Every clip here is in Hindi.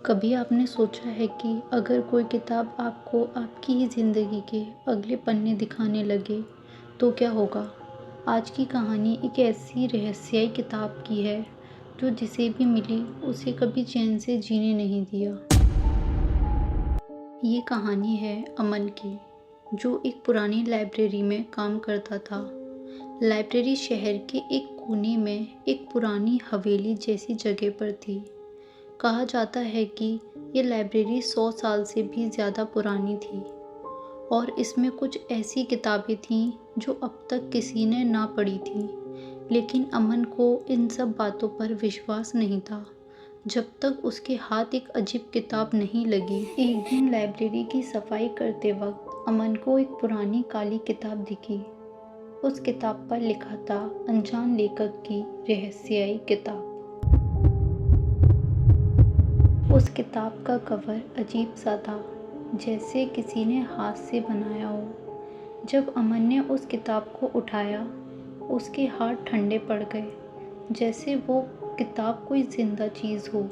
कभी आपने सोचा है कि अगर कोई किताब आपको आपकी ही ज़िंदगी के अगले पन्ने दिखाने लगे तो क्या होगा? आज की कहानी एक ऐसी रहस्यमयी किताब की है जो जिसे भी मिली उसे कभी चैन से जीने नहीं दिया। ये कहानी है अमन की, जो एक पुरानी लाइब्रेरी में काम करता था। लाइब्रेरी शहर के एक कोने में एक पुरानी हवेली जैसी जगह पर थी। कहा जाता है कि ये लाइब्रेरी 100 साल से भी ज़्यादा पुरानी थी और इसमें कुछ ऐसी किताबें थीं जो अब तक किसी ने ना पढ़ी थी। लेकिन अमन को इन सब बातों पर विश्वास नहीं था जब तक उसके हाथ एक अजीब किताब नहीं लगी। एक दिन लाइब्रेरी की सफाई करते वक्त अमन को एक पुरानी काली किताब दिखी। उस किताब पर लिखा था अनजान लेखक की रहस्यमयी किताब। उस किताब का कवर अजीब सा था, जैसे किसी ने हाथ से बनाया हो। जब अमन ने उस किताब को उठाया, उसके हाथ ठंडे पड़ गए, जैसे वो किताब कोई जिंदा चीज़ हो।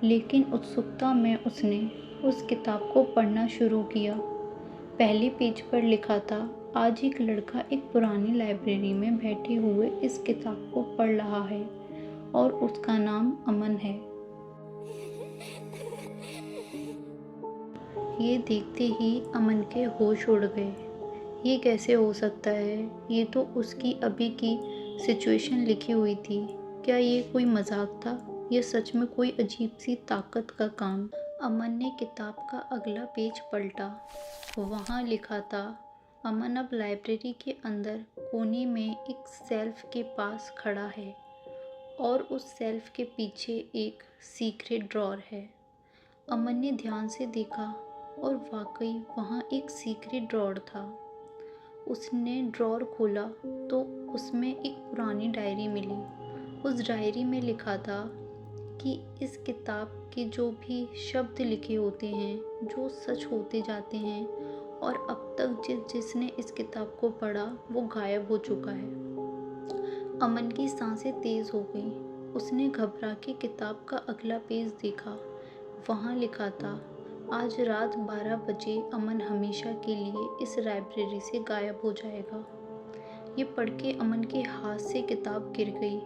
लेकिन उत्सुकता में उसने उस किताब को पढ़ना शुरू किया। पहले पेज पर लिखा था, आज एक लड़का एक पुरानी लाइब्रेरी में बैठे हुए इस किताब को पढ़ रहा है और उसका नाम अमन है। ये देखते ही अमन के होश उड़ गए। ये कैसे हो सकता है? ये तो उसकी अभी की सिचुएशन लिखी हुई थी। क्या ये कोई मजाक था? ये सच में कोई अजीब सी ताकत का काम? अमन ने किताब का अगला पेज पलटा। वहाँ लिखा था, अमन अब लाइब्रेरी के अंदर कोने में एक सेल्फ के पास खड़ा है और उस सेल्फ के पीछे एक सीक्रेट ड्रॉर है। अमन ने ध्यान से देखा और वाकई वहाँ एक सीक्रेट ड्रॉर था। उसने ड्रॉर खोला तो उसमें एक पुरानी डायरी मिली। उस डायरी में लिखा था कि इस किताब के जो भी शब्द लिखे होते हैं, जो सच होते जाते हैं और अब तक जिसने इस किताब को पढ़ा वो गायब हो चुका है। अमन की सांसें तेज हो गईं। उसने घबरा के किताब का अगला पेज देखा। वहाँ लिखा था, आज रात 12 बजे अमन हमेशा के लिए इस लाइब्रेरी से गायब हो जाएगा। ये पढ़ के अमन के हाथ से किताब गिर गई।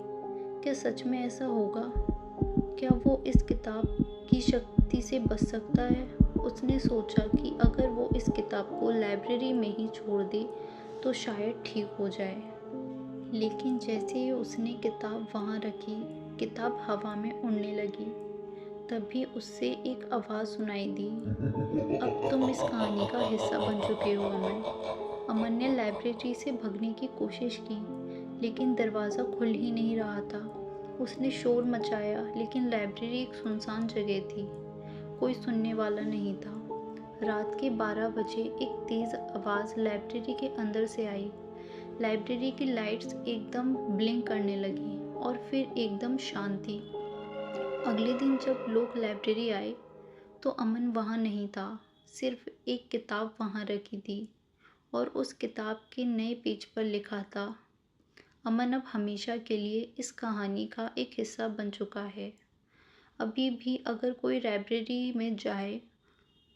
क्या सच में ऐसा होगा? क्या वो इस किताब की शक्ति से बच सकता है? उसने सोचा कि अगर वो इस किताब को लाइब्रेरी में ही छोड़ दे तो शायद ठीक हो जाए। लेकिन जैसे ही उसने किताब वहाँ रखी, किताब हवा में उड़ने लगी। तभी उससे एक आवाज़ सुनाई दी, अब तुम इस कहानी का हिस्सा बन चुके हो अमन। अमन ने लाइब्रेरी से भागने की कोशिश की, लेकिन दरवाज़ा खुल ही नहीं रहा था। उसने शोर मचाया, लेकिन लाइब्रेरी एक सुनसान जगह थी। कोई सुनने वाला नहीं था। रात के 12 बजे एक तेज़ आवाज़ लाइब्रेरी के अंदर से आई। लाइब्रेरी की लाइट्स एकदम ब्लिंक करने लगी और फिर एकदम शांति। अगले दिन जब लोग लाइब्रेरी आए तो अमन वहाँ नहीं था। सिर्फ एक किताब वहाँ रखी थी और उस किताब के नए पेज पर लिखा था, अमन अब हमेशा के लिए इस कहानी का एक हिस्सा बन चुका है। अभी भी अगर कोई लाइब्रेरी में जाए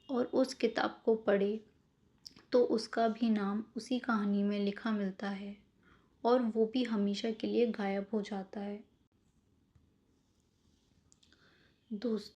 और उस किताब को पढ़े तो उसका भी नाम उसी कहानी में लिखा मिलता है और वो भी हमेशा के लिए गायब हो जाता है। दोस्त